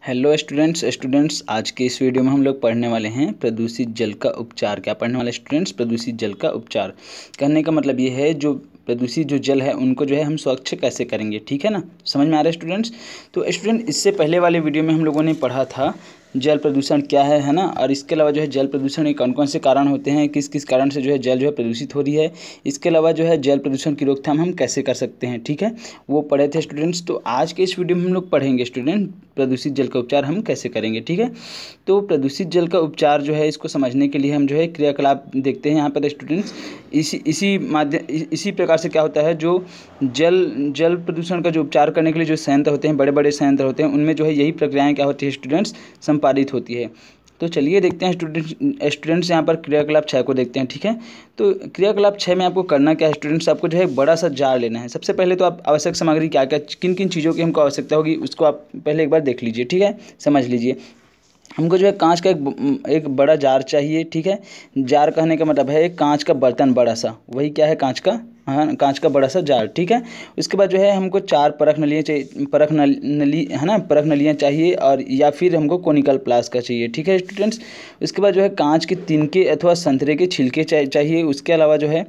Hello students आज के इस वीडियो में हम लोग पढ़ने वाले हैं प्रदूषित जल का उपचार। क्या पढ़ने वाले स्टूडेंट्स? प्रदूषित जल का उपचार। कहने का मतलब ये है जो प्रदूषित जो जल है उनको जो है हम स्वच्छ कैसे करेंगे। ठीक है ना, समझ में आ रहा है स्टूडेंट्स? तो स्टूडेंट इससे पहले वाले वीडियो में हम लोगों ने पढ़ा था जल प्रदूषण क्या है ना, और इसके अलावा जो है जल प्रदूषण के कौन कौन से कारण होते हैं, किस किस कारण से जो है जल जो है प्रदूषित हो रही है। इसके अलावा जो है जल प्रदूषण की रोकथाम हम कैसे कर सकते हैं। ठीक है, वो पढ़े थे स्टूडेंट्स। तो आज के इस वीडियो में हम लोग पढ़ेंगे स्टूडेंट प्रदूषित जल का उपचार हम कैसे करेंगे। ठीक है, तो प्रदूषित जल का उपचार जो है इसको समझने के लिए हम जो है क्रियाकलाप देखते हैं यहाँ पर स्टूडेंट्स। इसी प्रकार से क्या होता है, जो जल प्रदूषण का जो उपचार करने के लिए जो संयंत्र होते हैं, बड़े बड़े संयंत्र होते हैं, उनमें जो है यही प्रक्रियाएं क्या होती है स्टूडेंट्स, संपादित होती है। तो चलिए देखते हैं स्टूडेंट्स यहाँ पर क्रियाकलाप 6 को देखते हैं। ठीक है, तो क्रियाकलाप 6 में आपको करना क्या है स्टूडेंट्स, आपको जो है बड़ा सा जार लेना है। सबसे पहले तो आप आवश्यक सामग्री क्या क्या किन किन चीज़ों की हमको आवश्यकता होगी उसको आप पहले एक बार देख लीजिए। ठीक है, समझ लीजिए। हमको जो है कांच का एक बड़ा जार चाहिए। ठीक है, जार कहने का मतलब है एक कांच का बर्तन बड़ा सा, वही क्या है कांच का, हाँ कांच का बड़ा सा जार। ठीक है, उसके बाद जो है हमको 4 परख नलियाँ चाहिए, परख नली है ना, परख नलियाँ चाहिए, और या फिर हमको कोनिकल प्लास का चाहिए। ठीक है स्टूडेंट्स, उसके बाद जो है कांच के तिनके अथवा संतरे के छिलके चाहिए। उसके अलावा जो है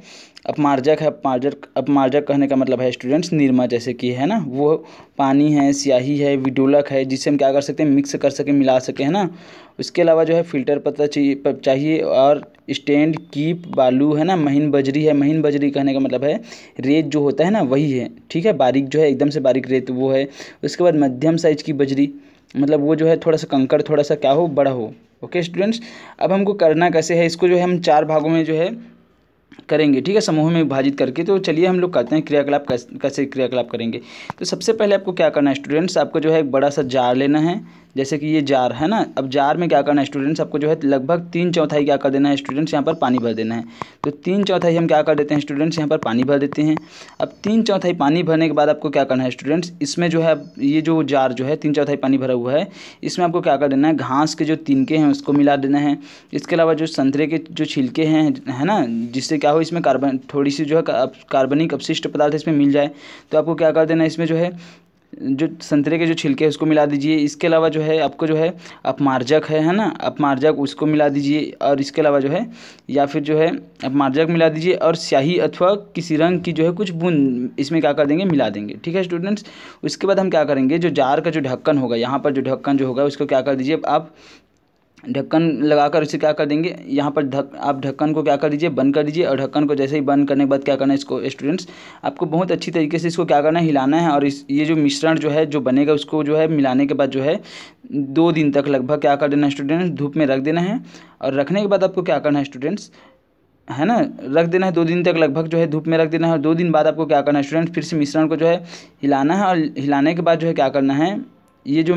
अपमार्जक है, अपमार्जक कहने का मतलब है स्टूडेंट्स निरमा, जैसे कि है ना वो पानी है, स्याही है, विडोलक है, जिससे हम क्या कर सकते हैं, मिक्स कर सकें, मिला सकें, है ना। उसके अलावा जो है फिल्टर पत्ता चाहिए और स्टैंड, कीप, बालू है ना, महीन बजरी है। महीन बजरी कहने का मतलब है रेत जो होता है ना वही है। ठीक है, बारीक जो है एकदम से बारीक रेत वो है। उसके बाद मध्यम साइज की बजरी, मतलब वो जो है थोड़ा सा कंकड़, थोड़ा सा क्या हो, बड़ा हो। ओके स्टूडेंट्स, अब हमको करना कैसे है, इसको जो है हम 4 भागों में जो है करेंगे। ठीक है, समूह में विभाजित करके। तो चलिए हम लोग करते हैं क्रियाकलाप कैसे क्रियाकलाप करेंगे। तो सबसे पहले आपको क्या करना है स्टूडेंट्स, आपको जो है एक बड़ा सा जार लेना है, जैसे कि ये जार है ना। अब जार में क्या करना है स्टूडेंट्स, आपको जो है लगभग 3/4 क्या कर देना है स्टूडेंट्स, यहाँ पर पानी भर देना है। तो 3/4 हम क्या कर देते हैं स्टूडेंट्स, यहाँ पर पानी भर देते हैं। अब 3/4 पानी भरने के बाद आपको क्या करना है स्टूडेंट्स, इसमें जो है ये जो जार जो है 3/4 पानी भरा हुआ है, इसमें आपको क्या कर देना है, घास के जो तिनके हैं उसको मिला देना है। इसके अलावा जो संतरे के जो छिलके हैं है ना, जिससे क्या हो इसमें कार्बन थोड़ी सी जो है कार्बनिक अपशिष्ट पदार्थ इसमें मिल जाए, तो आपको क्या कर देना है, इसमें जो है जो संतरे के जो छिलके हैं उसको मिला दीजिए। इसके अलावा जो है आपको जो है अपमार्जक है ना, अपमार्जक उसको मिला दीजिए। और इसके अलावा जो है या फिर जो है अपमार्जक मिला दीजिए, और स्याही अथवा किसी रंग की जो है कुछ बूंद इसमें क्या कर देंगे, मिला देंगे। ठीक है स्टूडेंट्स, उसके बाद हम क्या करेंगे, जो जार का जो ढक्कन होगा, यहाँ पर जो ढक्कन जो होगा उसको क्या कर दीजिए, आप ढक्कन लगाकर इसे क्या कर देंगे, यहाँ पर आप ढक्कन को क्या कर दीजिए, बंद कर दीजिए। और ढक्कन को जैसे ही बंद करने के बाद क्या करना है इसको स्टूडेंट्स, आपको बहुत अच्छी तरीके से इसको क्या करना है, हिलाना है। और ये जो मिश्रण जो है जो बनेगा उसको जो है मिलाने के बाद जो है 2 दिन तक लगभग क्या कर देना है स्टूडेंट्स, धूप में रख देना है। और रखने के बाद आपको क्या करना है स्टूडेंट्स, है ना, रख देना है 2 दिन तक लगभग जो है धूप में रख देना है। और 2 दिन बाद आपको क्या करना है स्टूडेंट्स, फिर से मिश्रण को जो है हिलाना है। और हिलाने के बाद जो है क्या करना है, ये जो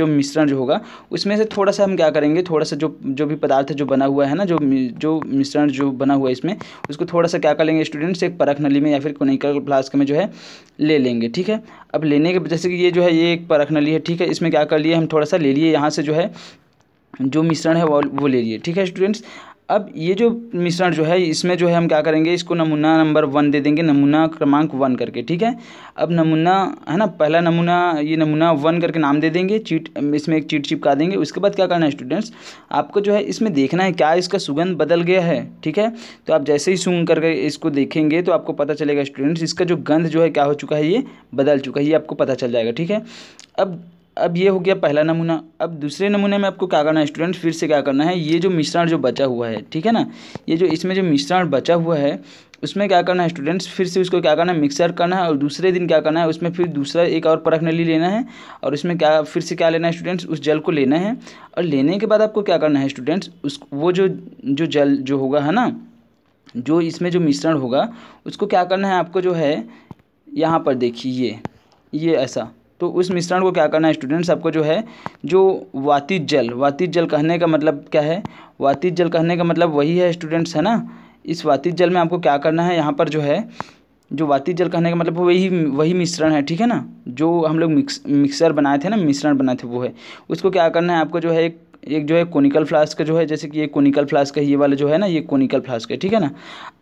मिश्रण जो होगा उसमें से थोड़ा सा हम क्या करेंगे, थोड़ा सा जो भी पदार्थ जो बना हुआ है ना, जो मिश्रण जो बना हुआ है इसमें, उसको थोड़ा सा क्या कर लेंगे स्टूडेंट्स, एक परख नली में या फिर कोनिकल फ्लास्क में जो है ले लेंगे। ठीक है, अब लेने के जैसे कि ये जो है ये एक परख नली है। ठीक है, इसमें क्या कर लिए हम, थोड़ा सा ले लिए यहाँ से जो है जो मिश्रण है वो ले लिए। ठीक है स्टूडेंट्स, अब ये जो मिश्रण जो है इसमें जो है हम क्या करेंगे, इसको नमूना नंबर 1 दे देंगे, नमूना क्रमांक 1 करके। ठीक है, अब नमूना है ना, पहला नमूना, ये नमूना 1 करके नाम दे देंगे, इसमें एक चीट चिपका देंगे। उसके बाद क्या करना है स्टूडेंट्स, आपको जो है इसमें देखना है क्या इसका सुगंध बदल गया है। ठीक है, तो आप जैसे ही सूंघ करके इसको देखेंगे तो आपको पता चलेगा स्टूडेंट्स, इसका जो गंध जो है क्या हो चुका है, ये बदल चुका है, ये आपको पता चल जाएगा। ठीक है, अब ये हो गया पहला नमूना। अब दूसरे नमूने में आपको क्या करना है स्टूडेंट्स, फिर से क्या करना है, ये जो मिश्रण जो बचा हुआ है, ठीक है ना, ये जो इसमें जो मिश्रण बचा हुआ है उसमें क्या करना है स्टूडेंट्स, फिर से उसको क्या करना है, मिक्सर करना है। और दूसरे दिन क्या करना है, उसमें फिर दूसरा एक और परख नली लेना है, और उसमें क्या फिर से क्या लेना है स्टूडेंट्स, उस जल को लेना है। और लेने के बाद आपको क्या करना है स्टूडेंट्स, वो जो जल जो होगा है ना, जो इसमें जो मिश्रण होगा उसको क्या करना है आपको, जो है यहाँ पर देखिए ये ऐसा, तो उस मिश्रण को क्या करना है स्टूडेंट्स, आपको जो है जो वातित जल कहने का मतलब क्या है, वातित जल कहने का मतलब वही है स्टूडेंट्स, है ना। इस वातित जल में आपको क्या करना है, यहाँ पर जो है जो वातित जल कहने का मतलब वही मिश्रण है। ठीक है ना, जो हम लोग मिक्सर बनाए थे ना, मिश्रण बनाए थे वो है, उसको क्या करना है आपको, जो है एक जो है कोनिकल फ्लास्क जो है, जैसे कि ये कोनिकल फ्लास्क है, ये वाला जो है ना ये कोनिकल फ्लास्क है। ठीक है ना,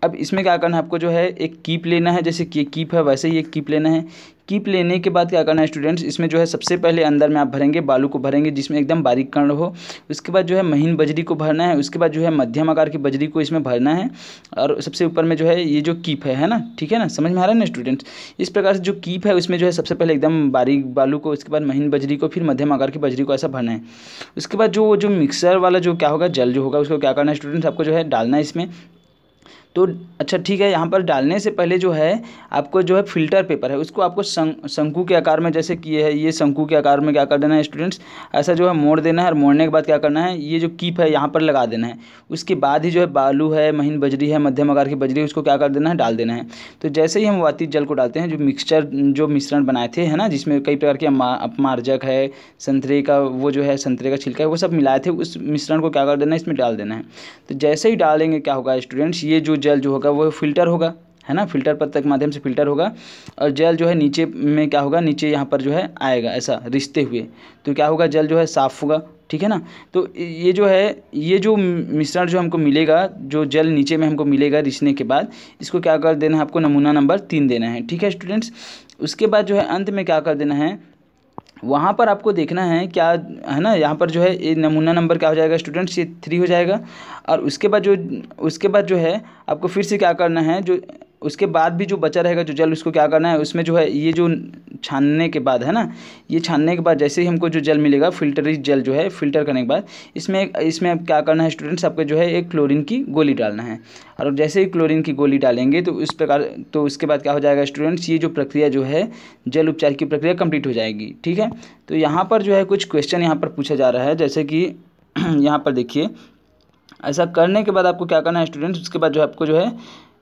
अब इसमें क्या करना है आपको, जो है एक कीप लेना है, जैसे कि कीप है वैसे ही एक कीप लेना है। कीप लेने के बाद क्या करना है स्टूडेंट्स, इसमें जो है सबसे पहले अंदर में आप भरेंगे, बालू को भरेंगे जिसमें एकदम बारीक कण हो। उसके बाद जो है महीन बजरी को भरना है। उसके बाद जो है मध्यम आकार की बजरी को इसमें भरना है। और सबसे ऊपर में जो है ये जो कीप है ना, ठीक है ना, समझ में आ रहा है ना स्टूडेंट्स। इस प्रकार से जो कीप है उसमें जो है सबसे पहले एकदम बारीक बालू को, उसके बाद महीन बजरी को, फिर मध्यम आकार की बजरी को ऐसा भरना है। उसके बाद जो मिक्सर वाला जो क्या होगा, जल जो होगा, उसको क्या करना है स्टूडेंट्स, आपको जो है डालना है इसमें। तो अच्छा ठीक है, यहाँ पर डालने से पहले जो है आपको जो है फिल्टर पेपर है उसको आपको शंकु के आकार में, जैसे कि ये शंकु के आकार में क्या कर देना है स्टूडेंट्स, ऐसा जो है मोड़ देना है। और मोड़ने के बाद क्या करना है, ये जो कीप है यहाँ पर लगा देना है। उसके बाद ही जो है बालू है, महीन बजरी है, मध्यम आकार की बजरी है, उसको क्या कर देना है, डाल देना है। तो जैसे ही हम वातित जल को डालते हैं, जो मिश्रण बनाए थे है ना, जिसमें कई प्रकार के अपमार्जक है, संतरे का वो जो है संतरे का छिलका है, वो सब मिलाए थे, उस मिश्रण को क्या कर देना है, इसमें डाल देना है। तो जैसे ही डालेंगे क्या होगा स्टूडेंट्स, ये जो जल जो होगा वो फिल्टर होगा, है ना, फिल्टर पत्थर के माध्यम से फिल्टर होगा। और जल जो है नीचे में क्या होगा, नीचे यहाँ पर जो है आएगा ऐसा रिसते हुए। तो क्या होगा, जल जो है साफ़ होगा, ठीक है ना। तो ये जो है, ये जो मिश्रण जो हमको मिलेगा, जो जल नीचे में हमको मिलेगा रिसने के बाद, इसको क्या कर देना है, आपको नमूना नंबर 3 देना है, ठीक है स्टूडेंट्स। उसके बाद जो है अंत में क्या कर देना है, वहाँ पर आपको देखना है क्या है ना, यहाँ पर जो है ये नमूना नंबर क्या हो जाएगा स्टूडेंट्स, ये 3 हो जाएगा। और उसके बाद जो है आपको फिर से क्या करना है, जो उसके बाद भी जो बचा रहेगा जो जल, उसको क्या करना है, उसमें जो है ये जो छानने के बाद है ना, ये छानने के बाद जैसे ही हमको जो जल मिलेगा, फिल्टरित जल जो है, फिल्टर करने के बाद इसमें अब क्या करना है स्टूडेंट्स, आपको जो है एक क्लोरीन की गोली डालना है। और जैसे ही क्लोरीन की गोली डालेंगे तो इस प्रकार, तो उसके बाद क्या हो जाएगा स्टूडेंट्स, ये जो प्रक्रिया जो है जल उपचार की प्रक्रिया कंप्लीट हो जाएगी, ठीक है। तो यहाँ पर जो है कुछ क्वेश्चन यहाँ पर पूछा जा रहा है, जैसे कि यहाँ पर देखिए, ऐसा करने के बाद आपको क्या करना है स्टूडेंट्स, उसके बाद जो है आपको जो है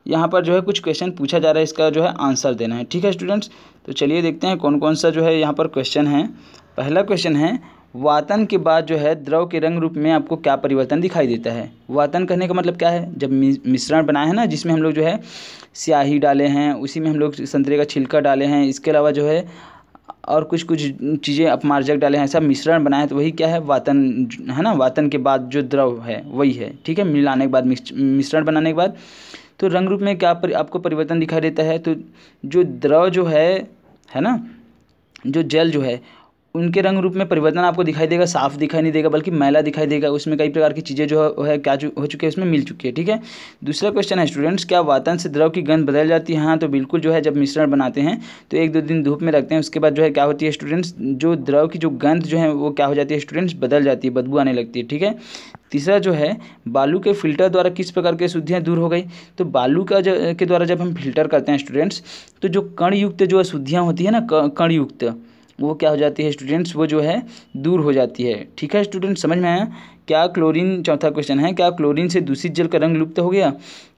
यहाँ पर जो है कुछ क्वेश्चन पूछा जा रहा है, इसका जो है आंसर देना है, ठीक है स्टूडेंट्स। तो चलिए देखते हैं कौन कौन सा जो है यहाँ पर क्वेश्चन है। पहला क्वेश्चन है, वातन के बाद जो है द्रव के रंग रूप में आपको क्या परिवर्तन दिखाई देता है। वातन करने का मतलब क्या है, जब मिश्रण बनाए हैं ना, जिसमें हम लोग जो है स्याही डाले हैं, उसी में हम लोग संतरे का छिलका डाले हैं, इसके अलावा जो है और कुछ चीज़ें अपमार्जक डाले हैं, ऐसा मिश्रण बनाए, तो वही क्या है, वातन है ना। वातन के बाद जो द्रव है वही है, ठीक है। मिलाने के बाद, मिश्रण बनाने के बाद, तो रंग रूप में क्या आपको परिवर्तन दिखाई देता है। तो जो द्रव जो है ना, जो जल जो है, उनके रंग रूप में परिवर्तन आपको दिखाई देगा, साफ दिखाई नहीं देगा बल्कि मैला दिखाई देगा। उसमें कई प्रकार की चीज़ें जो है क्या हो चुकी है, उसमें मिल चुकी है, ठीक है। दूसरा क्वेश्चन है स्टूडेंट्स, क्या वातन से द्रव की गंध बदल जाती है। हाँ, तो बिल्कुल जो है, जब मिश्रण बनाते हैं तो 1-2 दिन धूप में रखते हैं, उसके बाद जो है क्या होती है स्टूडेंट्स, जो द्रव की जो गंध जो है वो क्या हो जाती है स्टूडेंट्स, बदल जाती है, बदबू आने लगती है, ठीक है। तीसरा जो है, बालू के फिल्टर द्वारा किस प्रकार की अशुद्धियाँ दूर हो गई। तो बालू के द्वारा जब हम फिल्टर करते हैं स्टूडेंट्स, तो जो कणयुक्त जो अशुद्धियाँ होती है ना, कणयुक्त, वो क्या हो जाती है स्टूडेंट्स, वो जो है दूर हो जाती है, ठीक है स्टूडेंट्स, समझ में आया। क्या क्लोरीन, चौथा क्वेश्चन है, क्या क्लोरीन से दूषित जल का रंग लुप्त हो गया।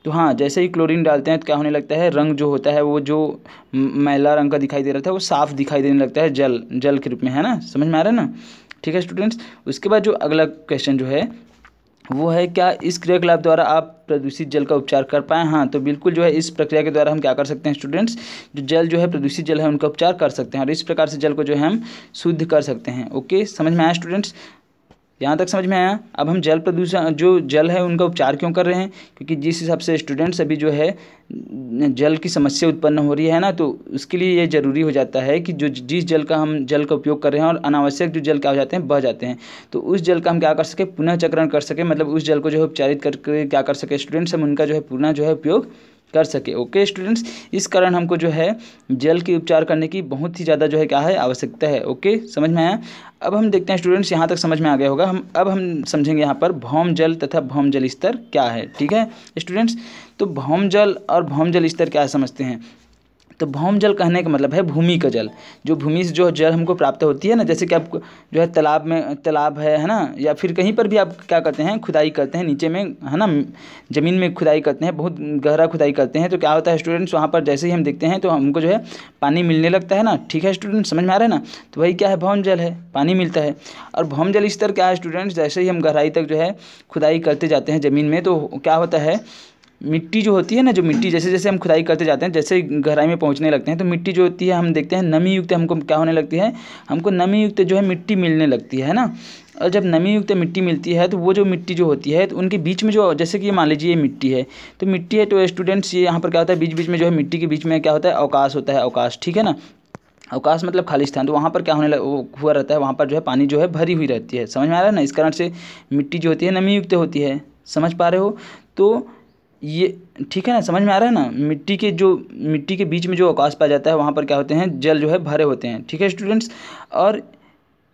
तो हाँ, जैसे ही क्लोरीन डालते हैं तो क्या होने लगता है, रंग जो होता है वो जो मैला रंग का दिखाई दे रहा था वो साफ दिखाई देने लगता है, जल के रूप में, है ना, समझ में आ रहा है ना, ठीक है स्टूडेंट्स। उसके बाद जो अगला क्वेश्चन जो है वो है, क्या इस क्रियाकलाप द्वारा आप प्रदूषित जल का उपचार कर पाएँ। हाँ, तो बिल्कुल जो है इस प्रक्रिया के द्वारा हम क्या कर सकते हैं स्टूडेंट्स, जो जल जो है प्रदूषित जल है उनका उपचार कर सकते हैं, और इस प्रकार से जल को जो है हम शुद्ध कर सकते हैं। ओके, समझ में आया स्टूडेंट्स, यहाँ तक समझ में आया। अब हम जल प्रदूषण, जो जल है उनका उपचार क्यों कर रहे हैं, क्योंकि जिस हिसाब से स्टूडेंट्स अभी जो है जल की समस्या उत्पन्न हो रही है ना, तो उसके लिए ये ज़रूरी हो जाता है कि जो जिस जल का हम जल का उपयोग कर रहे हैं और अनावश्यक जो जल क्या हो जाते हैं, बह जाते हैं, तो उस जल का हम क्या कर सके, पुनः चक्रण कर सके, मतलब उस जल को जो है उपचारित करके क्या कर सके स्टूडेंट्स, हम उनका जो है पुनः जो है उपयोग कर सके। ओके स्टूडेंट्स, इस कारण हमको जो है जल की उपचार करने की बहुत ही ज़्यादा जो है क्या है, आवश्यकता है। ओके, समझ में आया। अब हम देखते हैं स्टूडेंट्स, यहाँ तक समझ में आ गया होगा। अब हम समझेंगे यहाँ पर भौम जल तथा भौम जल स्तर क्या है, ठीक है स्टूडेंट्स। तो भौम जल और भौम जल स्तर क्या समझते हैं। तो भौम जल कहने का मतलब है भूमि का जल, जो भूमि से जो जल हमको प्राप्त होती है ना, जैसे कि आप जो है तालाब है ना, या फिर कहीं पर भी आप क्या करते हैं, खुदाई करते हैं नीचे में, है ना, ज़मीन में खुदाई करते हैं, बहुत गहरा खुदाई करते हैं, तो क्या होता है स्टूडेंट्स, वहाँ पर जैसे ही हम देखते हैं तो हमको जो है पानी मिलने लगता है ना, ठीक है स्टूडेंट्स, समझ में आ रहा है ना। तो वही क्या है, भौम जल है, पानी मिलता है। और भौम जल स्तर क्या है स्टूडेंट्स, जैसे ही हम गहराई तक जो है खुदाई करते जाते हैं ज़मीन में, तो क्या होता है, मिट्टी जो होती है ना, जो मिट्टी जैसे जैसे हम खुदाई करते जाते हैं, जैसे गहराई में पहुंचने लगते हैं, तो मिट्टी जो होती है हम देखते हैं नमी युक्त, हमको क्या होने लगती है, हमको नमी युक्त जो है मिट्टी मिलने लगती है ना। और जब नमी युक्त मिट्टी मिलती है तो वो जो मिट्टी जो होती है, तो उनके बीच में जो, जैसे कि मान लीजिए ये मिट्टी है, तो मिट्टी है, तो स्टूडेंट्स ये यहाँ पर क्या होता है, बीच बीच में जो है मिट्टी के बीच में क्या होता है, अवकाश होता है, अवकाश, ठीक है ना। अवकाश मतलब खाली स्थान, तो वहाँ पर क्या होने हुआ रहता है, वहाँ पर जो है पानी जो है भरी हुई रहती है। समझ में आ रहा है ना। इस कारण से मिट्टी जो होती है नमी युक्त होती है। समझ पा रहे हो। तो ये ठीक है ना, समझ में आ रहा है ना। मिट्टी के बीच में जो अवकाश पाया जाता है वहाँ पर क्या होते हैं, जल जो है भरे होते हैं। ठीक है स्टूडेंट्स। और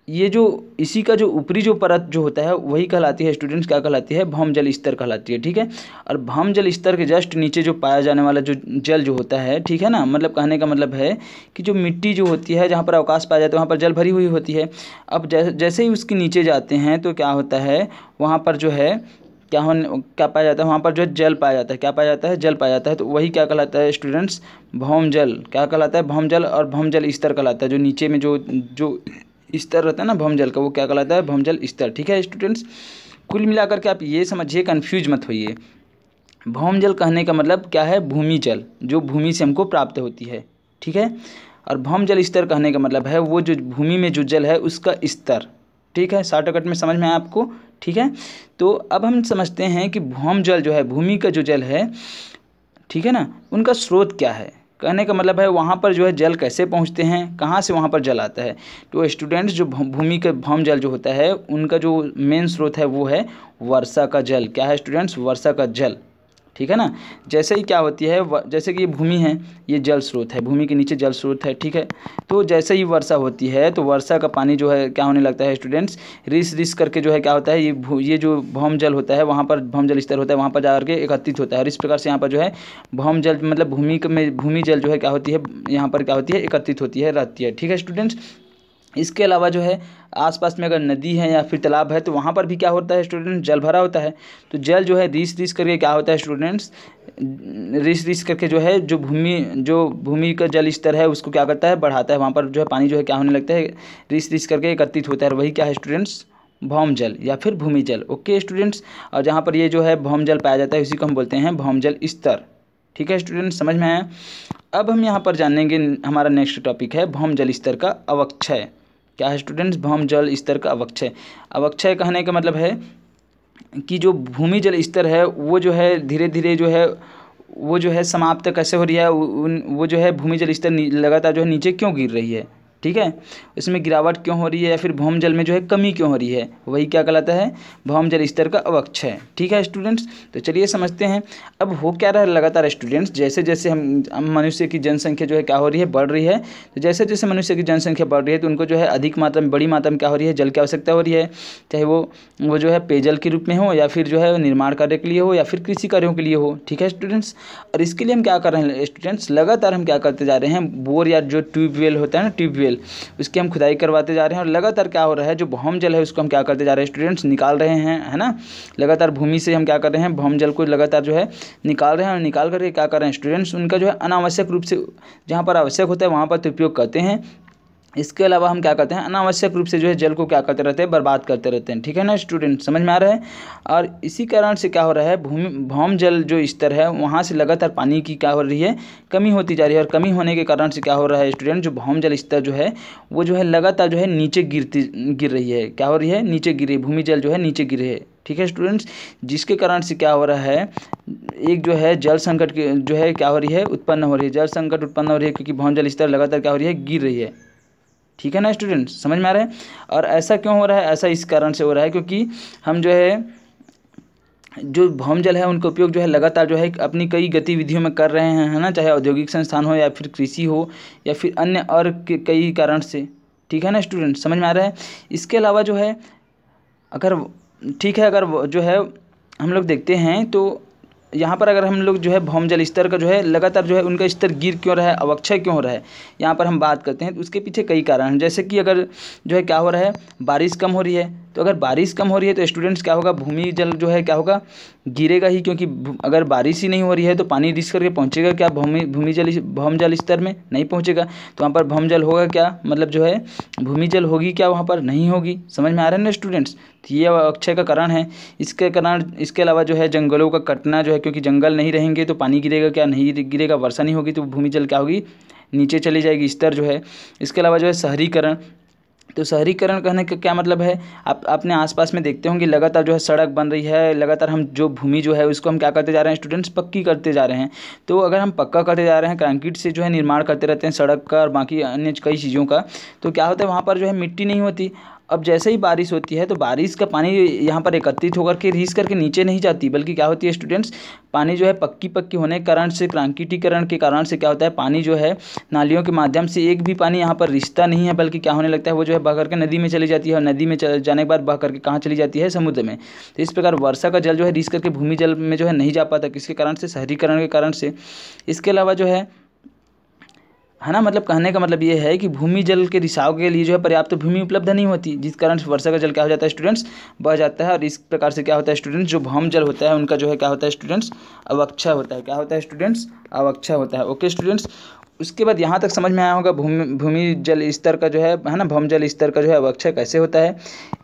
ये जो इसी का जो ऊपरी जो परत जो होता है वही कहलाती है स्टूडेंट्स, क्या कहलाती है, भौम जल स्तर कहलाती है। ठीक है। और भौम जल स्तर के जस्ट नीचे जो पाया जाने वाला जो जल जो होता है, ठीक है ना, मतलब कहने का मतलब है कि जो मिट्टी जो होती है जहाँ पर अवकाश पाया जाता है वहाँ पर जल भरी हुई होती है। अब जैसे ही उसके नीचे जाते हैं तो क्या होता है, वहाँ पर जो है क्या पाया जाता है, वहाँ पर जो है जल पाया जाता है। क्या पाया जाता है, जल पाया जाता है। तो वही क्या कहलाता है स्टूडेंट्स, भौम जल। क्या कहलाता है, भौम जल। और भौम जल स्तर कहलाता है। जो नीचे में जो स्तर रहता है ना भौम जल का, वो क्या कहलाता है, भौम जल स्तर। ठीक है स्टूडेंट्स। कुल मिलाकर के आप ये समझिए, कन्फ्यूज मत होइए। भौम जल कहने का मतलब क्या है, भूमि जल, जो भूमि से हमको प्राप्त होती है। ठीक है। और भौम जल स्तर कहने का मतलब है वो जो भूमि में जो जल है उसका स्तर। ठीक है, शॉर्टकट में समझ में आया आपको। ठीक है। तो अब हम समझते हैं कि भौम जल जो है, भूमि का जो जल है, ठीक है ना, उनका स्रोत क्या है। कहने का मतलब है वहाँ पर जो है जल कैसे पहुँचते हैं, कहाँ से वहाँ पर जल आता है। तो स्टूडेंट्स, जो भूमि का भौम जल जो होता है उनका जो मेन स्रोत है वो है वर्षा का जल। क्या है स्टूडेंट्स, वर्षा का जल। ठीक है ना। जैसे ही क्या होती है, जैसे कि ये भूमि है, ये जल स्रोत है, भूमि के नीचे जल स्रोत है। ठीक है। तो जैसे ही वर्षा होती है तो वर्षा का पानी जो है क्या होने लगता है स्टूडेंट्स, रिस रिस करके जो है क्या होता है, ये जो भौम जल होता है वहाँ पर, भौम जल स्तर होता है वहाँ पर जाकर के एकत्रित होता है। और इस प्रकार से यहाँ पर जो है भौम जल मतलब भूमि जल जो है क्या होती है, यहाँ पर क्या होती है, एकत्रित होती है, रहती है। ठीक है स्टूडेंट्स। इसके अलावा जो है आसपास में अगर नदी है या फिर तालाब है तो वहाँ पर भी क्या होता है स्टूडेंट, जल भरा होता है। तो जल जो है रिस रिस करके क्या होता है स्टूडेंट्स, रिस रिस करके जो है जो भूमि का जल स्तर है उसको क्या करता है, बढ़ाता है। वहाँ पर जो है पानी जो है क्या होने लगता है, रिस रिस करके एकत्रित होता है। और वही क्या है स्टूडेंट्स, भौम जल या फिर भूमि जल। Okay students. और जहाँ पर ये जो है भौम जल पाया जाता है उसी को हम बोलते हैं भौम जल स्तर। ठीक है स्टूडेंट्स, समझ में आया। अब हम यहाँ पर जानेंगे, हमारा नेक्स्ट टॉपिक है भौम जल स्तर का अवक्षय। क्या है स्टूडेंट्स, भौम जल स्तर का अवक्षय। अवक्षय कहने का मतलब है कि जो भूमि जल स्तर है वो जो है धीरे धीरे जो है वो जो है समाप्त कैसे हो रही है, वो जो है भूमि जल स्तर लगातार जो है नीचे क्यों गिर रही है। ठीक है। इसमें गिरावट क्यों हो रही है या फिर भौम जल में जो है कमी क्यों हो रही है, वही क्या कहलाता है, भौम जल स्तर का अवक्षय। ठीक है स्टूडेंट्स। तो चलिए समझते हैं। अब हो क्या रहा है लगातार स्टूडेंट्स, जैसे जैसे हम मनुष्य की जनसंख्या जो है क्या हो रही है, बढ़ रही है। तो जैसे जैसे मनुष्य की जनसंख्या बढ़ रही है तो उनको जो है अधिक मात्रा में, बड़ी मात्रा में क्या हो रही है, जल की आवश्यकता हो रही है। चाहे वो जो है पेयजल के रूप में हो या फिर जो है निर्माण कार्य के लिए हो या फिर कृषि कार्यों के लिए हो। ठीक है स्टूडेंट्स। और इसके लिए हम क्या कर रहे हैं स्टूडेंट्स, लगातार हम क्या करते जा रहे हैं, बोर या जो ट्यूबवेल होता है ना, ट्यूबवेल, उसकी हम खुदाई करवाते जा रहे हैं। और लगातार क्या हो रहा है, जो भौम जल है उसको हम क्या करते जा रहे हैं स्टूडेंट्स, निकाल रहे हैं, है ना। लगातार भूमि से हम क्या कर रहे हैं, भौम जल को लगातार जो है निकाल रहे हैं। और निकाल करके क्या कर रहे हैं स्टूडेंट्स, उनका जो है अनावश्यक रूप से जहाँ पर आवश्यक होता है वहाँ पर तो उपयोग करते हैं। इसके अलावा हम क्या करते हैं, अनावश्यक रूप से जो है जल को क्या करते रहते हैं, बर्बाद करते रहते हैं। ठीक है ना स्टूडेंट, समझ में आ रहा है। और इसी कारण से क्या हो रहा है, भौम जल जो स्तर है वहाँ से लगातार पानी की क्या हो रही है, कमी होती जा रही है। और कमी होने के कारण से क्या हो रहा है स्टूडेंट, जो भौम जल स्तर जो है वो जो है लगातार जो है नीचे गिर रही है। क्या हो रही है, नीचे गिर रही है, भूमि जल जो है नीचे गिर रही है। ठीक है स्टूडेंट्स। जिसके कारण से क्या हो रहा है, एक जो है जल संकट की जो है क्या हो रही है, उत्पन्न हो रही है, जल संकट उत्पन्न हो रही है, क्योंकि भौम जल स्तर लगातार क्या हो रही है, गिर रही है। ठीक है ना स्टूडेंट, समझ में आ रहा है। और ऐसा क्यों हो रहा है, ऐसा इस कारण से हो रहा है क्योंकि हम जो है जो भौम जल है उनका उपयोग जो है लगातार जो है अपनी कई गतिविधियों में कर रहे हैं, है ना, चाहे औद्योगिक संस्थान हो या फिर कृषि हो या फिर अन्य और कई कारण से। ठीक है ना स्टूडेंट, समझ में आ रहा है। इसके अलावा जो है अगर ठीक है, अगर जो है हम लोग देखते हैं तो यहाँ पर अगर हम लोग जो है भौम जल स्तर का जो है लगातार जो है उनका स्तर गिर क्यों रहा है, अवक्षय क्यों हो रहा है, यहाँ पर हम बात करते हैं तो उसके पीछे कई कारण हैं। जैसे कि अगर जो है क्या हो रहा है, बारिश कम हो रही है, तो अगर बारिश कम हो रही है तो स्टूडेंट्स क्या होगा, भूमि जल जो है क्या होगा, गिरेगा ही। क्योंकि अगर बारिश ही नहीं हो रही है तो पानी रिस करके पहुँचेगा क्या, भौम जल स्तर में नहीं पहुँचेगा। तो वहाँ पर भौम जल होगा क्या, मतलब जो है भूमि जल होगी क्या, वहाँ पर नहीं होगी। समझ में आ रहा है ना स्टूडेंट्स। तो ये अवक्षय का कारण है। इसके अलावा जो है जंगलों का कटना जो है, क्योंकि जंगल नहीं रहेंगे तो पानी गिरेगा क्या, नहीं गिरेगा, वर्षा नहीं होगी तो भूमि जल क्या होगी, नीचे चली जाएगी, स्तर जो है। इसके अलावा जो है शहरीकरण, तो शहरीकरण कहने का क्या मतलब है, आप अपने आसपास में देखते होंगे लगातार जो है सड़क बन रही है, लगातार हम जो भूमि जो है उसको हम क्या करते जा रहे हैं स्टूडेंट्स, पक्की करते जा रहे हैं। तो अगर हम पक्का करते जा रहे हैं, कंक्रीट से जो है निर्माण करते रहते हैं सड़क का और बाकी अन्य कई चीज़ों का, तो क्या होता है वहाँ पर जो है मिट्टी नहीं होती। अब जैसे ही बारिश होती है तो बारिश का पानी यहाँ पर एकत्रित होकर के रिस करके नीचे नहीं जाती, बल्कि क्या होती है स्टूडेंट्स, पानी जो है पक्की होने के कारण से, कंक्रीटीकरण के कारण से क्या होता है, पानी जो है नालियों के माध्यम से एक भी पानी यहाँ पर रिश्ता नहीं है, बल्कि क्या होने लगता है, वो जो है बह करके नदी में चली जाती है, और नदी में जाने के बाद बह करके कहाँ चली जाती है, समुद्र में। तो इस प्रकार वर्षा का जल जो है रिस करके भूमि जल में जो है नहीं जा पाता, किसके कारण से, शहरीकरण के कारण से। इसके अलावा जो है ना, मतलब कहने का मतलब ये है कि भूमि जल के रिसाव के लिए जो है पर्याप्त भूमि उपलब्ध नहीं होती, जिस कारण से वर्षा का जल क्या हो जाता है स्टूडेंट्स, बह जाता है। और इस प्रकार से क्या होता है स्टूडेंट्स, जो भौम जल होता है उनका जो है क्या होता है स्टूडेंट्स, अवक्षय होता है। क्या होता है स्टूडेंट्स, अवक्षय होता है। ओके स्टूडेंट्स, उसके बाद यहाँ तक समझ में आया होगा भूमि जल स्तर का जो है ना, भौम जल स्तर का जो है अवक्षय कैसे होता है।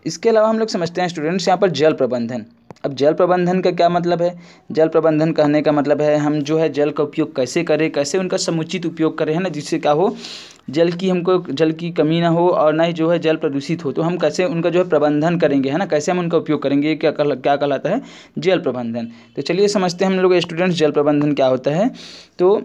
इसके अलावा हम लोग समझते हैं स्टूडेंट्स यहाँ पर जल प्रबंधन। अब जल प्रबंधन का क्या मतलब है, जल प्रबंधन कहने का मतलब है हम जो है जल का उपयोग कैसे करें, कैसे उनका समुचित उपयोग करें, है ना, जिससे क्या हो, हमको जल की कमी ना हो और ना ही जो है जल प्रदूषित हो। तो हम कैसे उनका जो है प्रबंधन करेंगे, है ना, कैसे हम उनका उपयोग करेंगे, क्या कहलाता है, जल प्रबंधन। तो चलिए समझते हैं हम लोग स्टूडेंट्स जल प्रबंधन क्या होता है। तो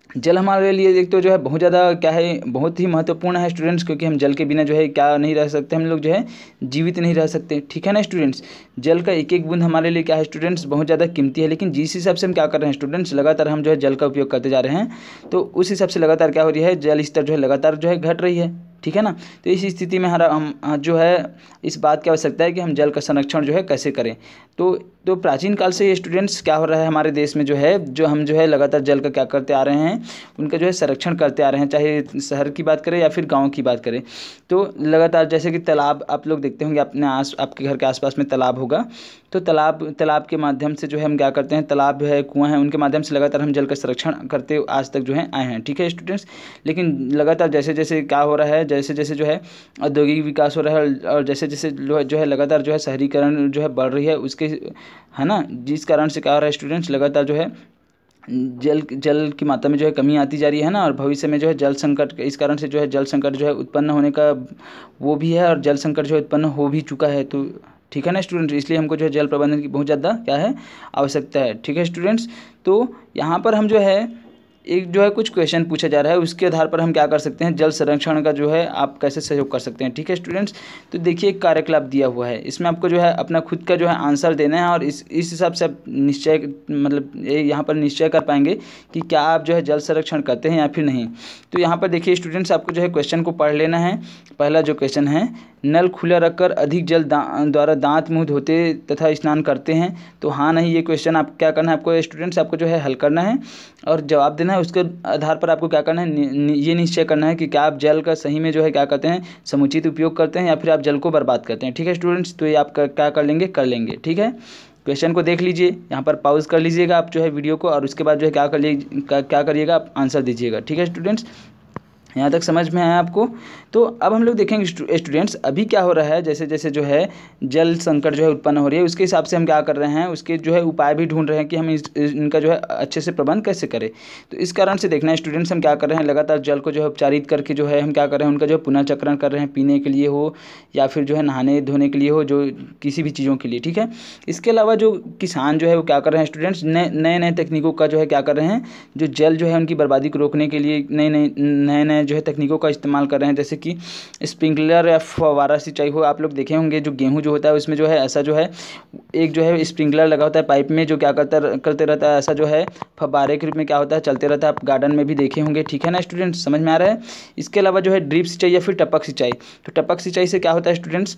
जल हमारे लिए एक तो जो है बहुत ज़्यादा क्या है, बहुत ही महत्वपूर्ण है स्टूडेंट्स, क्योंकि हम जल के बिना जो है क्या नहीं रह सकते, हम लोग जो है जीवित नहीं रह सकते, ठीक है ना स्टूडेंट्स। जल का एक एक बूंद हमारे लिए क्या है स्टूडेंट्स, बहुत ज़्यादा कीमती है। लेकिन जिस हिसाब से हम क्या कर रहे हैं स्टूडेंट्स, लगातार हम जो है जल का उपयोग करते जा रहे हैं, तो उस हिसाब से लगातार क्या हो रही है, जल स्तर जो है लगातार जो है घट रही है, ठीक है ना। तो इस स्थिति में हम जो है इस बात की आवश्यकता है कि हम जल का संरक्षण जो है कैसे करें। तो प्राचीन काल से ये स्टूडेंट्स क्या हो रहा है हमारे देश में, जो है जो हम जो है लगातार जल का क्या करते आ रहे हैं, उनका जो है संरक्षण करते आ रहे हैं, चाहे शहर की बात करें या फिर गांव की बात करें। तो लगातार जैसे कि तालाब आप लोग देखते होंगे, आपके घर के आसपास में तालाब होगा, तो तालाब के माध्यम से जो है हम क्या करते हैं, तालाब है, कुआं है, उनके माध्यम से लगातार हम जल का संरक्षण करते आज तक जो है आए हैं, ठीक है स्टूडेंट्स। लेकिन लगातार जैसे जैसे क्या हो रहा है, जैसे जैसे जो है औद्योगिक विकास हो रहा है, और जैसे जैसे जो है लगातार जो है शहरीकरण जो है बढ़ रही है, उसके, है ना, जिस कारण से क्या हो रहा है स्टूडेंट्स, लगातार जो है जल की मात्रा में जो है कमी आती जा रही है ना, और भविष्य में जो है जल संकट, इस कारण से जो है जल संकट जो है उत्पन्न होने का वो भी है, और जल संकट जो है उत्पन्न हो भी चुका है। तो ठीक है ना स्टूडेंट्स, इसलिए हमको जो है जल प्रबंधन की बहुत ज़्यादा क्या है, आवश्यकता है, ठीक है स्टूडेंट्स। तो यहाँ पर हम जो है एक जो है कुछ क्वेश्चन पूछा जा रहा है, उसके आधार पर हम क्या कर सकते हैं, जल संरक्षण का जो है आप कैसे सहयोग कर सकते हैं, ठीक है स्टूडेंट्स। तो देखिए एक कार्यकलाप दिया हुआ है, इसमें आपको जो है अपना खुद का जो है आंसर देना है, और इस हिसाब से आप निश्चय, मतलब यहाँ पर निश्चय कर पाएंगे कि क्या आप जो है जल संरक्षण करते हैं या फिर नहीं। तो यहाँ पर देखिए स्टूडेंट्स, आपको जो है क्वेश्चन को पढ़ लेना है। पहला जो क्वेश्चन है, नल खुला रखकर अधिक जल द्वारा दांत मुंह धोते तथा स्नान करते हैं, तो हाँ नहीं, ये क्वेश्चन आप क्या करना है, आपको स्टूडेंट्स आपको जो है हल करना है और जवाब देना है। उसके आधार पर आपको क्या करना है, ये निश्चय करना है कि क्या आप जल का सही में जो है क्या करते हैं, समुचित उपयोग करते हैं, या फिर आप जल को बर्बाद करते हैं, ठीक है स्टूडेंट्स। तो ये आप क्या कर लेंगे, ठीक है। क्वेश्चन को देख लीजिए, यहाँ पर पॉज कर लीजिएगा आप जो है वीडियो को, और उसके बाद जो है क्या करिएगा, आप आंसर दीजिएगा, ठीक है स्टूडेंट्स। यहाँ तक समझ में आया आपको। तो अब हम लोग देखेंगे स्टूडेंट्स अभी क्या हो रहा है, जैसे जैसे जो है जल संकट जो है उत्पन्न हो रही है, उसके हिसाब से हम क्या कर रहे हैं, उसके जो है उपाय भी ढूंढ रहे हैं कि हम इनका जो है अच्छे से प्रबंध कैसे करें। तो इस कारण से देखना है स्टूडेंट्स, हम क्या कर रहे हैं, लगातार जल को जो है उपचारित करके जो है हम क्या कर रहे हैं, उनका जो है पुनः चक्रण कर रहे हैं, पीने के लिए हो या फिर जो है नहाने धोने के लिए हो, जो किसी भी चीज़ों के लिए, ठीक है। इसके अलावा जो किसान जो है वो क्या कर रहे हैं स्टूडेंट्स, नए तकनीकों का जो है क्या कर रहे हैं, जो जल जो है उनकी बर्बादी को रोकने के लिए नए जो है तकनीकों का इस्तेमाल कर रहे हैं, जैसे कि स्प्रिंकलर या फव्वारा सिंचाई हो। आप लोग देखे होंगे जो गेहूं जो होता है उसमें जो है ऐसा जो है एक जो है स्प्रिंकलर लगा होता है पाइप में, जो क्या करते रहता है, ऐसा जो है फव्वारे के रूप में क्या होता है, चलते रहता है। आप गार्डन में भी देखे होंगे, ठीक है ना स्टूडेंट्स, समझ में आ रहा है। इसके अलावा जो है ड्रिप सिंचाई या फिर टपक सिंचाई। तो टपक सिंचाई से क्या होता है स्टूडेंट्स,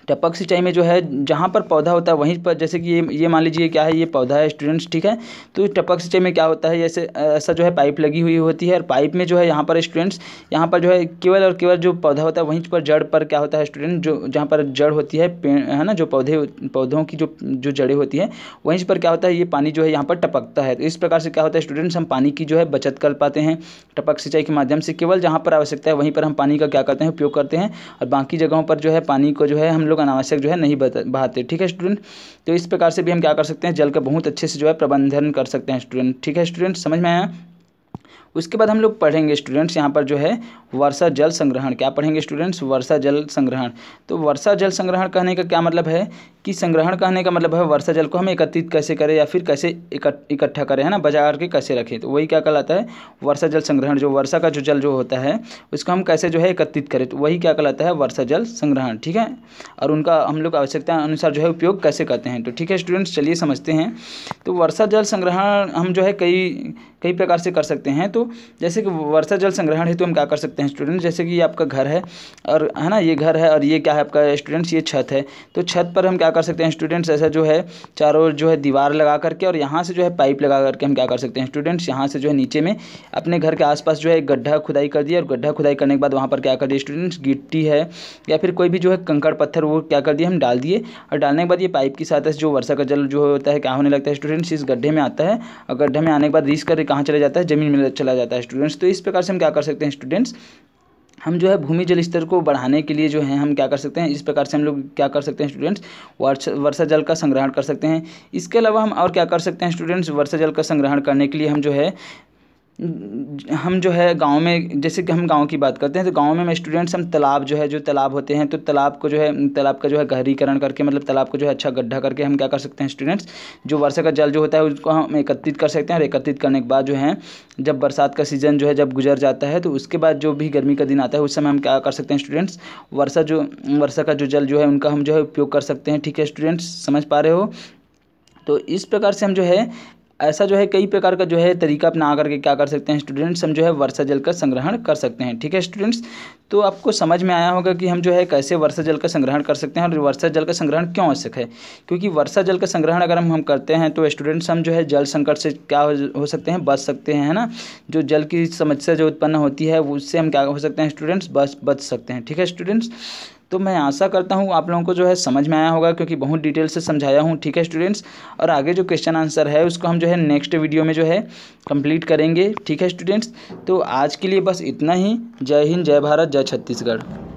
टपक सिंचाई में जो है जहाँ पर पौधा होता है वहीं पर, जैसे कि ये मान लीजिए क्या है, ये पौधा है स्टूडेंट्स, ठीक है। तो टपक सिंचाई में क्या होता है, जैसे ऐसा जो है पाइप लगी हुई होती है, और पाइप में जो है यहाँ पर स्टूडेंट्स, यहाँ पर जो है केवल और केवल जो पौधा होता है वहीं पर जड़ पर क्या होता है स्टूडेंट, जो जहाँ पर जड़ होती है पेड़, है ना, जो पौधों की जो जड़ें होती है वहीं पर क्या होता है, ये पानी जो है यहाँ पर टपकता है। तो इस प्रकार से क्या होता है स्टूडेंट्स, हम पानी की जो है बचत कर पाते हैं टपक सिंचाई के माध्यम से। केवल जहाँ पर आवश्यकता है वहीं पर हम पानी का क्या करते हैं, उपयोग करते हैं, और बाकी जगहों पर जो है पानी को जो है हम लोग अनावश्यक जो है नहीं बहाते, ठीक है स्टूडेंट। तो इस प्रकार से भी हम क्या कर सकते हैं, जल का बहुत अच्छे से जो है प्रबंधन कर सकते हैं स्टूडेंट, ठीक है स्टूडेंट, समझ में आया। उसके बाद हम लोग पढ़ेंगे स्टूडेंट्स यहाँ पर जो है वर्षा जल संग्रहण। क्या पढ़ेंगे स्टूडेंट्स? वर्षा जल संग्रहण। तो वर्षा जल संग्रहण कहने का क्या मतलब है कि संग्रहण कहने का मतलब है वर्षा जल को हम एकत्रित कैसे करें या फिर कैसे इकट्ठा करें, है ना, बचा करके कैसे रखें। तो वही क्या कहलाता है? वर्षा जल संग्रहण। जो वर्षा का जो जल जो होता है उसको हम कैसे जो है एकत्रित करें, तो वही क्या कहलाता है? वर्षा जल संग्रहण। ठीक है, और उनका हम लोग आवश्यकता अनुसार जो है उपयोग कैसे करते हैं। तो ठीक है स्टूडेंट्स, चलिए समझते हैं। तो वर्षा जल संग्रहण हम जो है कई प्रकार से कर सकते हैं। तो जैसे कि वर्षा जल संग्रहण है तो हम क्या कर सकते हैं स्टूडेंट्स, जैसे कि ये आपका घर है और है ना, ये घर है और ये क्या है आपका स्टूडेंट्स, ये छत है। तो छत पर हम क्या कर सकते हैं स्टूडेंट्स, ऐसा जो है चारों ओर जो है दीवार लगा करके और यहाँ से जो है पाइप लगा करके हम क्या कर सकते हैं स्टूडेंट्स, यहाँ से जो है नीचे में अपने घर के आसपास जो है एक गड्ढा खुदाई कर दिया और गड्ढा खुदाई करने के बाद वहाँ पर क्या कर दिया स्टूडेंट्स, गिट्टी है या फिर कोई भी जो है कंकड़ पत्थर वो क्या कर दिया हम डाल दिए। और डालने के बाद ये पाइप की सहायता से जो वर्षा का जल जो होता है क्या होने लगता है स्टूडेंट्स, इस गड्ढे में आता है और गड्ढे में आने के बाद रीस कर कहाँ चला जाता है? ज़मीन में चला जाता है स्टूडेंट्स। तो इस प्रकार से हम क्या कर सकते हैं स्टूडेंट्स, हम जो है भूमि जल स्तर को बढ़ाने के लिए जो है हम क्या कर सकते हैं, इस प्रकार से हम लोग क्या कर सकते हैं स्टूडेंट्स, वर्षा जल का संग्रहण कर सकते हैं। इसके अलावा हम और क्या कर सकते हैं स्टूडेंट्स, वर्षा जल का संग्रहण करने के लिए हम जो है गांव में, जैसे कि हम गांव की बात करते हैं तो गांव में स्टूडेंट्स हम तालाब जो है, जो तालाब होते हैं तो तालाब को जो है तालाब का जो है गहरीकरण करके, मतलब तालाब को जो है अच्छा गड्ढा करके हम क्या कर सकते हैं स्टूडेंट्स, जो वर्षा का जल जो होता है उसको हम एकत्रित कर सकते हैं। और एकत्रित करने के बाद जो है जब बरसात का सीज़न जो है जब गुजर जाता है तो उसके बाद जो भी गर्मी का दिन आता है उस समय हम क्या कर सकते हैं स्टूडेंट्स, वर्षा का जो जल जो है उनका हम जो है उपयोग कर सकते हैं। ठीक है स्टूडेंट्स, समझ पा रहे हो? तो इस प्रकार से हम जो है ऐसा जो है कई प्रकार का जो है तरीका अपना करके क्या कर सकते हैं स्टूडेंट्स, हम जो है वर्षा जल का संग्रहण कर सकते हैं। ठीक है स्टूडेंट्स, तो आपको समझ में आया होगा कि हम जो है कैसे वर्षा जल का संग्रहण कर सकते हैं और वर्षा जल का संग्रहण क्यों आवश्यक है। क्योंकि वर्षा जल का संग्रहण अगर हम करते हैं तो स्टूडेंट्स हम जो है जल संकट से क्या हो सकते हैं, बच सकते हैं, है ना। जो जल की समस्या जो उत्पन्न होती है उससे हम क्या हो सकते हैं स्टूडेंट्स, बच सकते हैं। ठीक है स्टूडेंट्स, तो मैं आशा करता हूँ आप लोगों को जो है समझ में आया होगा क्योंकि बहुत डिटेल से समझाया हूँ। ठीक है स्टूडेंट्स, और आगे जो क्वेश्चन आंसर है उसको हम जो है नेक्स्ट वीडियो में जो है कंप्लीट करेंगे। ठीक है स्टूडेंट्स, तो आज के लिए बस इतना ही। जय हिंद, जय भारत, जय छत्तीसगढ़।